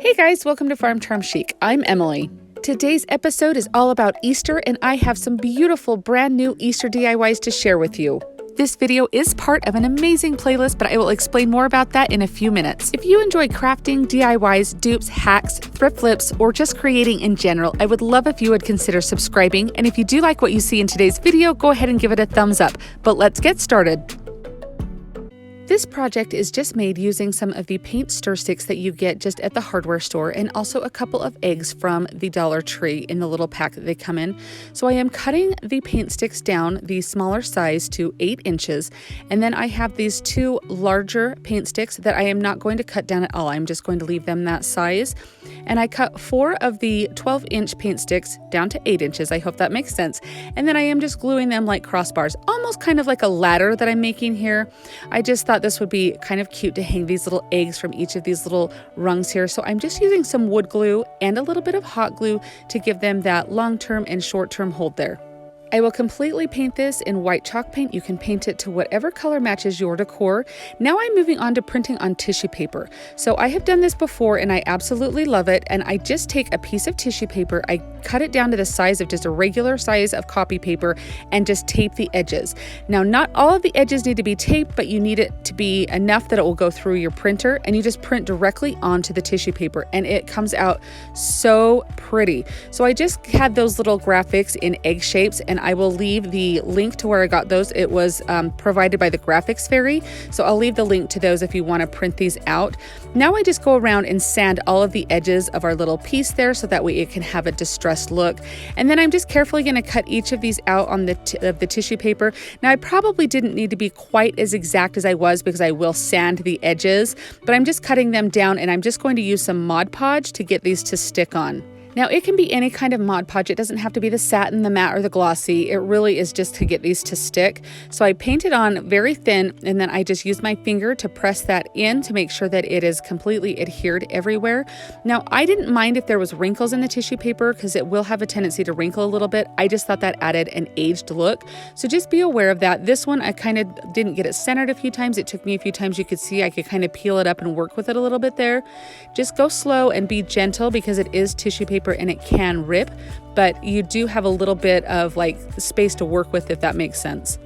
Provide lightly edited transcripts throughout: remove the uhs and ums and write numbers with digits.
Hey guys, welcome to Farm Charm Chic. I'm Emily. Today's episode is all about Easter, and I have some beautiful brand new Easter DIYs to share with you. This video is part of an amazing playlist, but I will explain more about that in a few minutes. If you enjoy crafting, DIYs, dupes, hacks, thrift flips, or just creating in general, I would love if you would consider subscribing. And if you do like what you see in today's video, go ahead and give it a thumbs up. But let's get started. This project is just made using some of the paint stir sticks that you get just at the hardware store, and also a couple of eggs from the Dollar Tree in the little pack that they come in. So I am cutting the paint sticks down the smaller size to 8 inches, and then I have these 2 larger paint sticks that I am not going to cut down at all. I'm just going to leave them that size. And I cut 4 of the 12-inch paint sticks down to 8 inches. I hope that makes sense. And then I am just gluing them like crossbars, almost kind of like a ladder that I'm making here. I just thought this would be kind of cute to hang these little eggs from each of these little rungs here. So I'm just using some wood glue and a little bit of hot glue to give them that long-term and short-term hold there. I will completely paint this in white chalk paint. You can paint it to whatever color matches your decor. Now I'm moving on to printing on tissue paper. So I have done this before and I absolutely love it. And I just take a piece of tissue paper, I cut it down to the size of just a regular size of copy paper, and just tape the edges. Now, not all of the edges need to be taped, but you need it to be enough that it will go through your printer, and you just print directly onto the tissue paper, and it comes out so pretty. So I just had those little graphics in egg shapes, and I will leave the link to where I got those. It was provided by the Graphics Fairy, so I'll leave the link to those if you want to print these out. Now I just go around and sand all of the edges of our little piece there, so that way it can have a distressed look. And then I'm just carefully going to cut each of these out on the tissue paper. Now I probably didn't need to be quite as exact as I was, because I will sand the edges, but I'm just cutting them down, and I'm just going to use some Mod Podge to get these to stick on. Now, it can be any kind of Mod Podge. It doesn't have to be the satin, the matte, or the glossy. It really is just to get these to stick. So I paint it on very thin, and then I just use my finger to press that in to make sure that it is completely adhered everywhere. Now, I didn't mind if there was wrinkles in the tissue paper, because it will have a tendency to wrinkle a little bit. I just thought that added an aged look. So just be aware of that. This one, I kind of didn't get it centered a few times. It took me a few times. You could see I could kind of peel it up and work with it a little bit there. Just go slow and be gentle, because it is tissue paper and it can rip, but you do have a little bit of like space to work with, if that makes sense.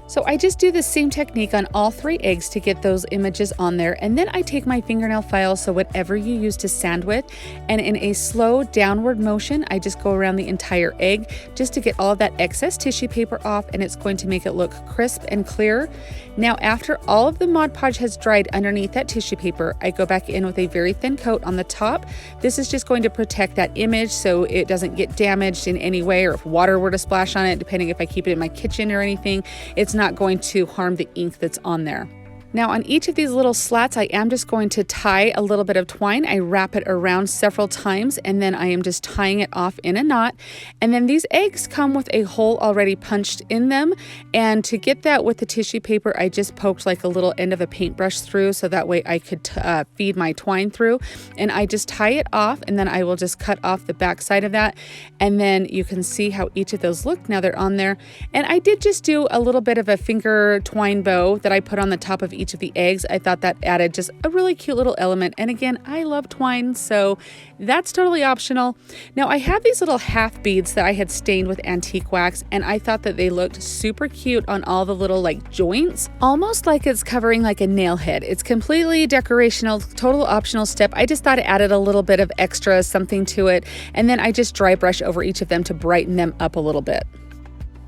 So I just do the same technique on all 3 eggs to get those images on there, and then I take my fingernail file, so whatever you use to sand with, and in a slow downward motion, I just go around the entire egg just to get all of that excess tissue paper off, and it's going to make it look crisp and clear. Now, after all of the Mod Podge has dried underneath that tissue paper, I go back in with a very thin coat on the top. This is just going to protect that image so it doesn't get damaged in any way, or if water were to splash on it, depending if I keep it in my kitchen or anything, it's not going to harm the ink that's on there. Now, on each of these little slats, I am just going to tie a little bit of twine. I wrap it around several times, and then I am just tying it off in a knot. And then these eggs come with a hole already punched in them. And to get that with the tissue paper, I just poked like a little end of a paintbrush through, so that way I could feed my twine through. And I just tie it off, and then I will just cut off the back side of that. And then you can see how each of those look. Now they're on there. And I did just do a little bit of a finger twine bow that I put on the top of each of the eggs. I thought that added just a really cute little element. And again, I love twine, so that's totally optional. Now, I have these little half beads that I had stained with antique wax, and I thought that they looked super cute on all the little like joints, almost like it's covering like a nail head. It's completely decorational, total optional step. I just thought it added a little bit of extra something to it. And then I just dry brush over each of them to brighten them up a little bit.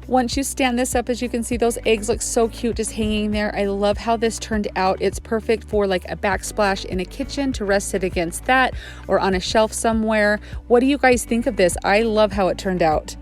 Once you stand this up, as you can see, those eggs look so cute just hanging there. I love how this turned out. It's perfect for like a backsplash in a kitchen, to rest it against that, or on a shelf somewhere. What do you guys think of this? I love how it turned out.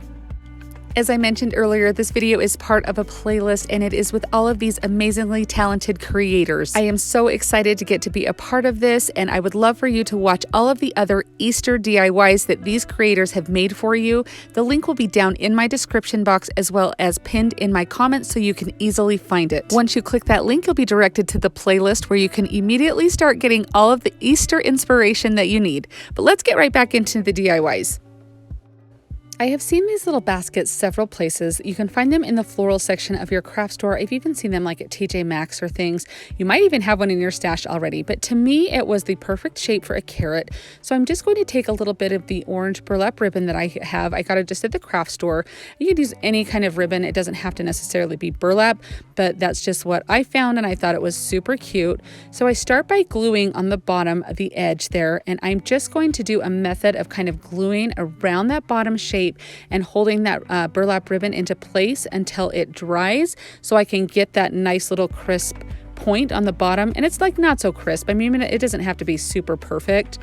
As I mentioned earlier, this video is part of a playlist, and it is with all of these amazingly talented creators. I am so excited to get to be a part of this, and I would love for you to watch all of the other Easter DIYs that these creators have made for you. The link will be down in my description box, as well as pinned in my comments, so you can easily find it. Once you click that link, you'll be directed to the playlist, where you can immediately start getting all of the Easter inspiration that you need. But let's get right back into the DIYs. I have seen these little baskets several places. You can find them in the floral section of your craft store. I've even seen them like at TJ Maxx or things. You might even have one in your stash already, but to me, it was the perfect shape for a carrot. So I'm just going to take a little bit of the orange burlap ribbon that I have. I got it just at the craft store. You can use any kind of ribbon. It doesn't have to necessarily be burlap, but that's just what I found and I thought it was super cute. So I start by gluing on the bottom of the edge there, and I'm just going to do a method of kind of gluing around that bottom shape and holding that burlap ribbon into place until it dries so I can get that nice little crisp point on the bottom. And it's like not so crisp. I mean, it doesn't have to be super perfect.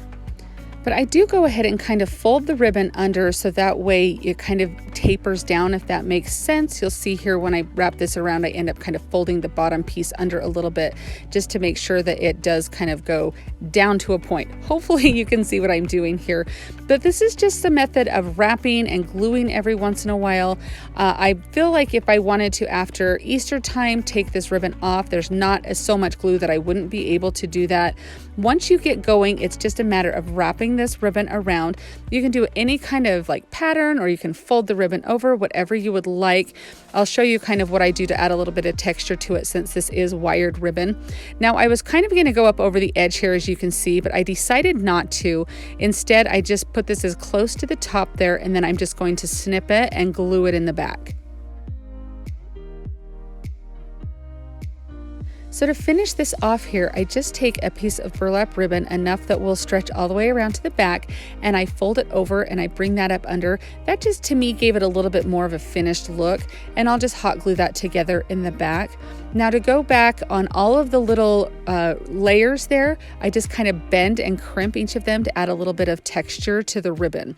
But I do go ahead and kind of fold the ribbon under so that way it kind of tapers down, if that makes sense. You'll see here when I wrap this around, I end up kind of folding the bottom piece under a little bit just to make sure that it does kind of go down to a point. Hopefully you can see what I'm doing here. But this is just a method of wrapping and gluing every once in a while. I feel like if I wanted to, after Easter time, take this ribbon off, there's not so much glue that I wouldn't be able to do that. Once you get going, it's just a matter of wrapping this ribbon around. You can do any kind of like pattern, or you can fold the ribbon over, whatever you would like. I'll show you kind of what I do to add a little bit of texture to it since this is wired ribbon. Now I was kind of going to go up over the edge here, as you can see, but I decided not to. Instead, I just put this as close to the top there, and then I'm just going to snip it and glue it in the back. So to finish this off here, I just take a piece of burlap ribbon, enough that will stretch all the way around to the back, and I fold it over and I bring that up under. That just to me gave it a little bit more of a finished look, and I'll just hot glue that together in the back. Now to go back on all of the little layers there, I just kind of bend and crimp each of them to add a little bit of texture to the ribbon.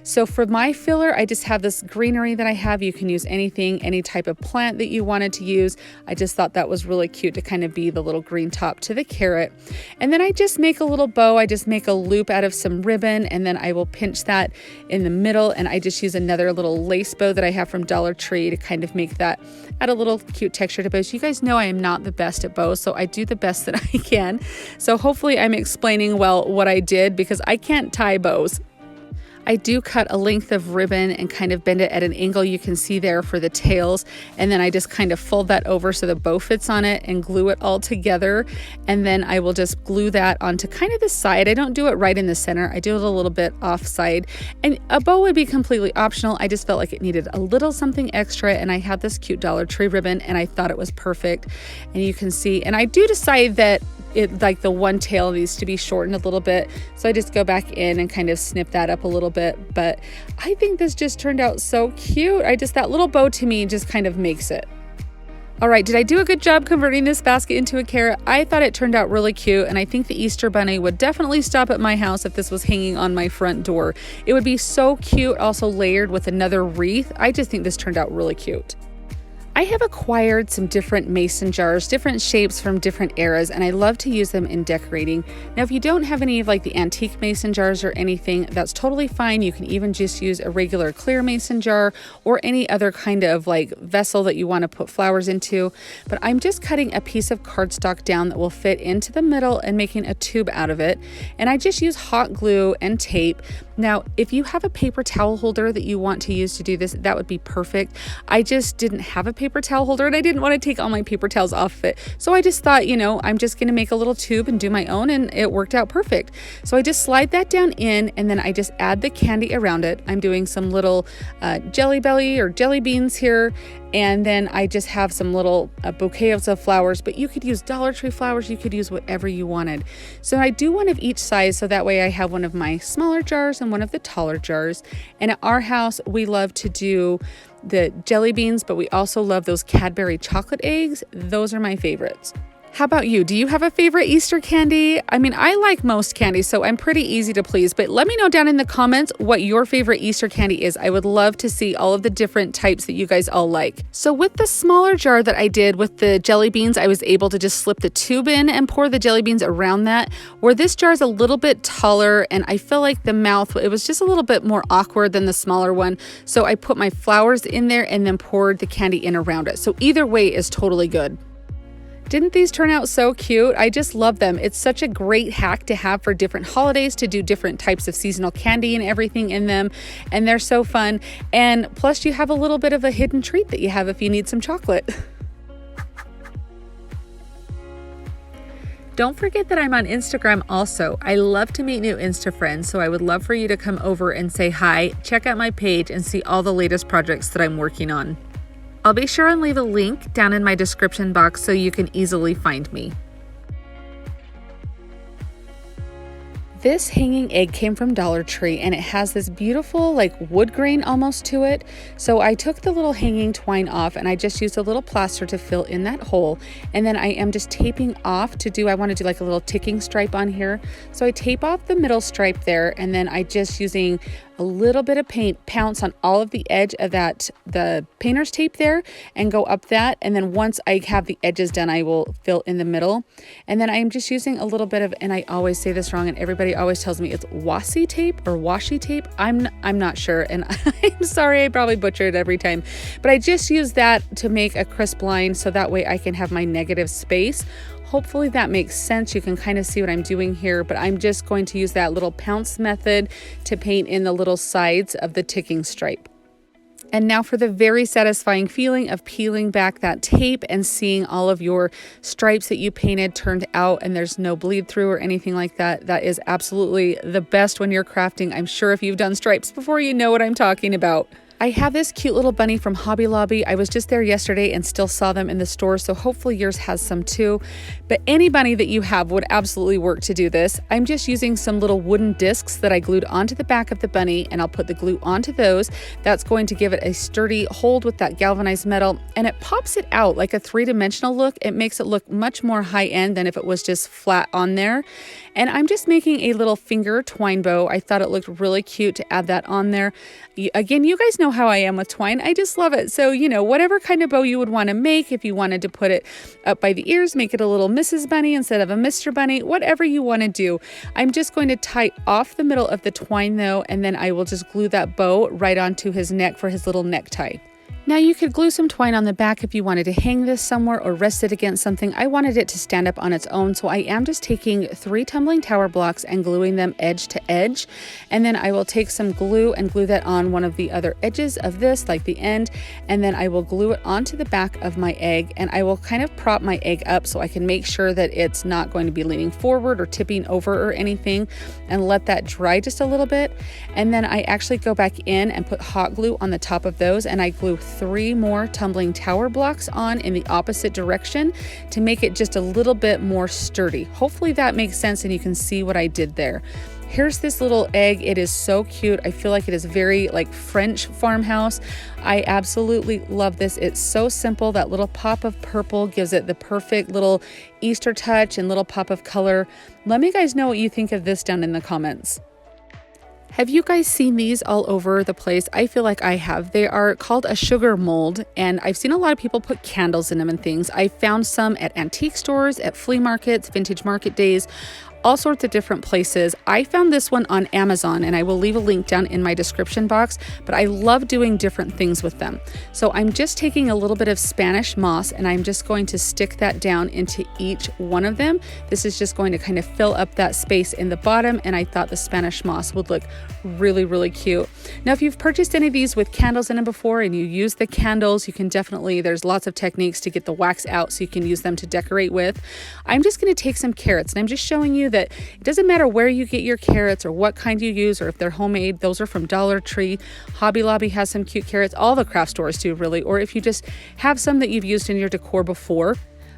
So for my filler, I just have this greenery that I have. You can use anything, any type of plant that you wanted to use. I just thought that was really cute to kind of be the little green top to the carrot. And then I just make a little bow. I just make a loop out of some ribbon, and then I will pinch that in the middle, and I just use another little lace bow that I have from Dollar Tree to kind of make that, add a little cute texture to bows. You guys know I am not the best at bows, so I do the best that I can. So hopefully I'm explaining well what I did, because I can't tie bows. I do cut a length of ribbon and kind of bend it at an angle you can see there for the tails, and then I just kind of fold that over so the bow fits on it and glue it all together, and then I will just glue that onto kind of the side. I don't do it right in the center, I do it a little bit off side, and a bow would be completely optional. I just felt like it needed a little something extra, and I had this cute Dollar Tree ribbon and I thought it was perfect. And you can see, and I do decide that it, like the one tail needs to be shortened a little bit, so I just go back in and kind of snip that up a little bit. But I think this just turned out so cute. That little bow to me just kind of makes it. All right, did I do a good job converting this basket into a carrot? I thought it turned out really cute, and I think the Easter bunny would definitely stop at my house if this was hanging on my front door. It would be so cute, also layered with another wreath. I just think this turned out really cute. I have acquired some different mason jars, different shapes from different eras, and I love to use them in decorating. Now, if you don't have any of like the antique mason jars or anything, that's totally fine. You can even just use a regular clear mason jar or any other kind of like vessel that you want to put flowers into. But I'm just cutting a piece of cardstock down that will fit into the middle and making a tube out of it. And I just use hot glue and tape. Now, if you have a paper towel holder that you want to use to do this, that would be perfect. I just didn't have a paper towel holder, and I didn't want to take all my paper towels off of it. So I just thought, I'm just going to make a little tube and do my own, and it worked out perfect. So I just slide that down in, and then I just add the candy around it. I'm doing some little jelly belly or jelly beans here, and then I just have some little bouquets of flowers, but you could use Dollar Tree flowers, you could use whatever you wanted. So I do one of each size, so that way I have one of my smaller jars and one of the taller jars. And at our house, we love to do the jelly beans, but we also love those Cadbury chocolate eggs. Those are my favorites. How about you? Do you have a favorite Easter candy? I mean, I like most candy, so I'm pretty easy to please, but let me know down in the comments what your favorite Easter candy is. I would love to see all of the different types that you guys all like. So with the smaller jar that I did with the jelly beans, I was able to just slip the tube in and pour the jelly beans around that, where this jar is a little bit taller, and I feel like the mouth, it was just a little bit more awkward than the smaller one. So I put my flowers in there and then poured the candy in around it. So either way is totally good. Didn't these turn out so cute? I just love them. It's such a great hack to have for different holidays, to do different types of seasonal candy and everything in them. And they're so fun. And plus you have a little bit of a hidden treat that you have if you need some chocolate. Don't forget that I'm on Instagram also. I love to meet new Insta friends, so I would love for you to come over and say hi, check out my page, and see all the latest projects that I'm working on. I'll be sure and leave a link down in my description box so you can easily find me. This hanging egg came from Dollar Tree, and it has this beautiful like wood grain almost to it. So I took the little hanging twine off and I just used a little plaster to fill in that hole. And then I am just taping off I want to do like a little ticking stripe on here. So I tape off the middle stripe there, and then I just using a little bit of paint, pounce on all of the edge of the painter's tape there, and go up that. And then once I have the edges done, I will fill in the middle. And then I'm just using a little bit of, and I always say this wrong, and everybody always tells me it's washi tape or washi tape. I'm not sure, and I'm sorry, I probably butcher it every time, but I just use that to make a crisp line so that way I can have my negative space. Hopefully that makes sense. You can kind of see what I'm doing here, but I'm just going to use that little pounce method to paint in the little sides of the ticking stripe. And now for the very satisfying feeling of peeling back that tape and seeing all of your stripes that you painted turned out and there's no bleed through or anything like that. That is absolutely the best when you're crafting. I'm sure if you've done stripes before, you know what I'm talking about. I have this cute little bunny from Hobby Lobby. I was just there yesterday and still saw them in the store, so hopefully yours has some too. But any bunny that you have would absolutely work to do this. I'm just using some little wooden discs that I glued onto the back of the bunny, and I'll put the glue onto those. That's going to give it a sturdy hold with that galvanized metal, and it pops it out like a three-dimensional look. It makes it look much more high-end than if it was just flat on there. And I'm just making a little finger twine bow. I thought it looked really cute to add that on there. Again, you guys know how I am with twine. I just love it. So, whatever kind of bow you would want to make, if you wanted to put it up by the ears, make it a little Mrs. Bunny instead of a Mr. Bunny, whatever you want to do. I'm just going to tie off the middle of the twine though, and then I will just glue that bow right onto his neck for his little necktie. Now you could glue some twine on the back if you wanted to hang this somewhere or rest it against something. I wanted it to stand up on its own, so I am just taking 3 tumbling tower blocks and gluing them edge to edge. And then I will take some glue and glue that on one of the other edges of this, like the end, and then I will glue it onto the back of my egg, and I will kind of prop my egg up so I can make sure that it's not going to be leaning forward or tipping over or anything, and let that dry just a little bit. And then I actually go back in and put hot glue on the top of those, and I glue 3 more tumbling tower blocks on in the opposite direction to make it just a little bit more sturdy. Hopefully that makes sense and you can see what I did there. Here's this little egg. It is so cute. I feel like it is very like French farmhouse. I absolutely love this. It's so simple. That little pop of purple gives it the perfect little Easter touch and little pop of color. Let me guys know what you think of this down in the comments. Have you guys seen these all over the place? I feel like I have. They are called a sugar mold, and I've seen a lot of people put candles in them and things. I found some at antique stores, at flea markets, vintage market days, all sorts of different places. I found this one on Amazon, and I will leave a link down in my description box, but I love doing different things with them. So I'm just taking a little bit of Spanish moss, and I'm just going to stick that down into each one of them. This is just going to kind of fill up that space in the bottom, and I thought the Spanish moss would look really, really cute. Now, if you've purchased any of these with candles in them before and you use the candles, you can definitely, there's lots of techniques to get the wax out so you can use them to decorate with. I'm just going to take some carrots, and I'm just showing you that it doesn't matter where you get your carrots or what kind you use or if they're homemade. Those are from Dollar Tree. Hobby Lobby has some cute carrots. All the craft stores do, really. Or if you just have some that you've used in your decor before.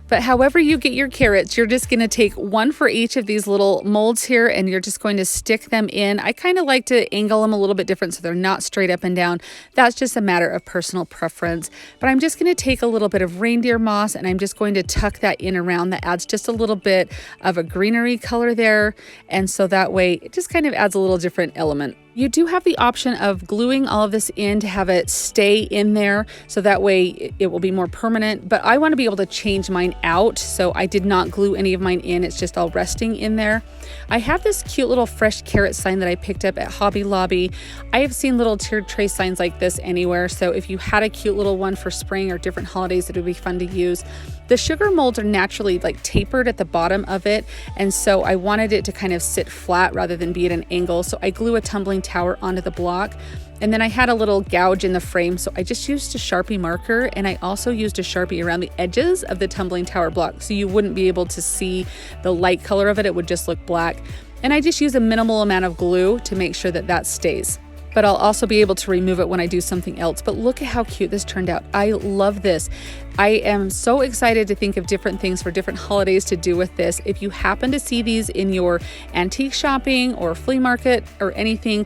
But however you get your carrots, you're just going to take one for each of these little molds here, and you're just going to stick them in. I kind of like to angle them a little bit different so they're not straight up and down. That's just a matter of personal preference. But I'm just going to take a little bit of reindeer moss, and I'm just going to tuck that in around. That adds just a little bit of a greenery color there. And so that way it just kind of adds a little different element. You do have the option of gluing all of this in to have it stay in there, so that way it will be more permanent, but I want to be able to change mine out, so I did not glue any of mine in. It's just all resting in there. I have this cute little fresh carrot sign that I picked up at Hobby Lobby. I have seen little tiered tray signs like this anywhere, so if you had a cute little one for spring or different holidays, it would be fun to use. The sugar molds are naturally like tapered at the bottom of it, and so I wanted it to kind of sit flat rather than be at an angle. So I glue a tumbling tower onto the block, and then I had a little gouge in the frame, so I just used a Sharpie marker, and I also used a Sharpie around the edges of the tumbling tower block, so you wouldn't be able to see the light color of it. It would just look black. And I just use a minimal amount of glue to make sure that that stays. But I'll also be able to remove it when I do something else. But look at how cute this turned out. I love this. I am so excited to think of different things for different holidays to do with this. If you happen to see these in your antique shopping or flea market or anything,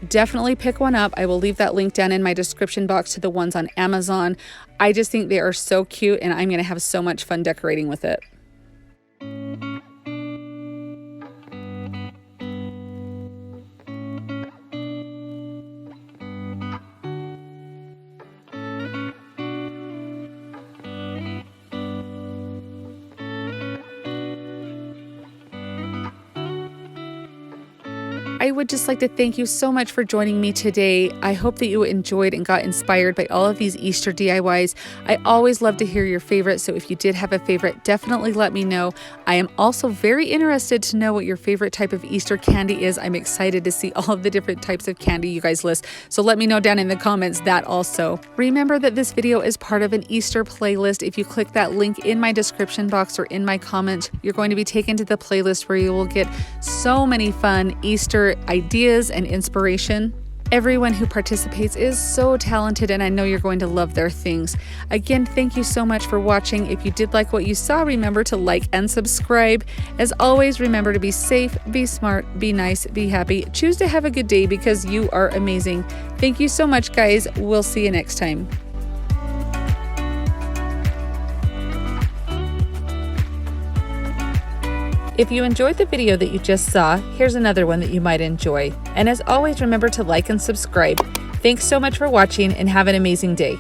definitely pick one up. I will leave that link down in my description box to the ones on Amazon. I just think they are so cute, and I'm going to have so much fun decorating with it. I would just like to thank you so much for joining me today. I hope that you enjoyed and got inspired by all of these Easter DIYs. I always love to hear your favorites, so if you did have a favorite, definitely let me know. I am also very interested to know what your favorite type of Easter candy is. I'm excited to see all of the different types of candy you guys list, so let me know down in the comments that also. Remember that this video is part of an Easter playlist. If you click that link in my description box or in my comments, you're going to be taken to the playlist where you will get so many fun Easter ideas and inspiration. Everyone who participates is so talented, and I know you're going to love their things. Again, thank you so much for watching. If you did like what you saw, remember to like and subscribe. As always, remember to be safe, be smart, be nice, be happy. Choose to have a good day because you are amazing. Thank you so much, guys. We'll see you next time. If you enjoyed the video that you just saw, here's another one that you might enjoy. And as always, remember to like and subscribe. Thanks so much for watching, and have an amazing day.